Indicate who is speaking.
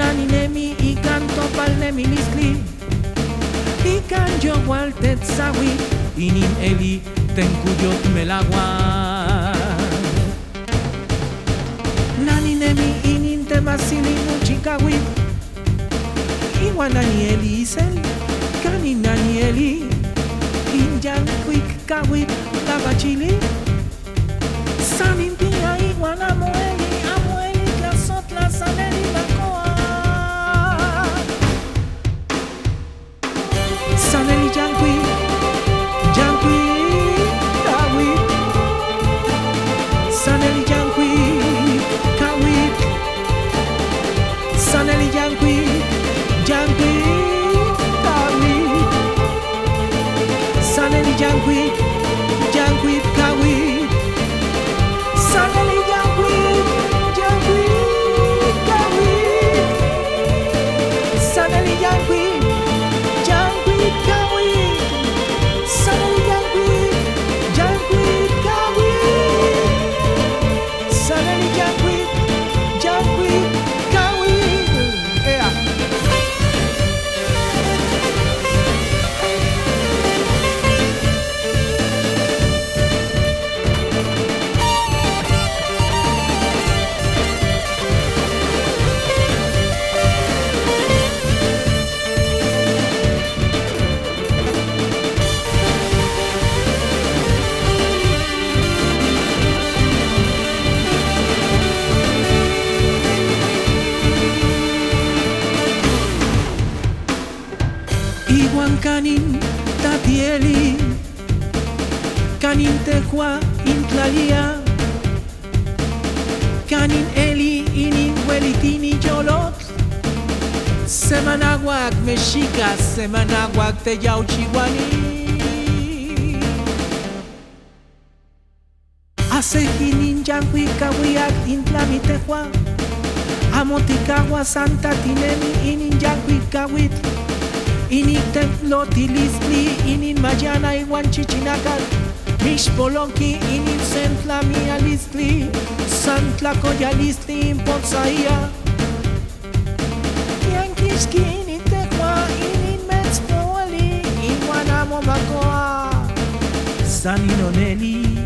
Speaker 1: Naninemi ikanto palnemi listli Ikan yo waltet sawi Inin eli tenkuyot melagua Naninemi inin temasili muchikawit Iwan nanieli isel Kanin nanieli Injan quick kawit tabachili Sanin pia iwan amoeli Klasot la saneli bakoa Saneli jankwi kawit Saneli jankwi kawit Saneli jankwi kawit Saneli jankwi kawit Saneli jankwi kawit Saneli jankwi kawit Saneli jankwi kawit Saneli jankwi kawit yeah. Iwan kanin tatieli Kanin tehua intlalia Kanin eli inin huelitini yolot Semanaguac mexica Semanaguac te yauchihuani Asejinin yankwi kawiak intlami tehua Amoticagua santa tinemi inin yankwi kawit Inin templotilistli, inin mayana iwan chichinacas Mixpolonki, inin sentla mialistli Santla koyalistli impotsaia Yankiski inin tehua, inin metzpoali Iwan amo makoa Saninoneli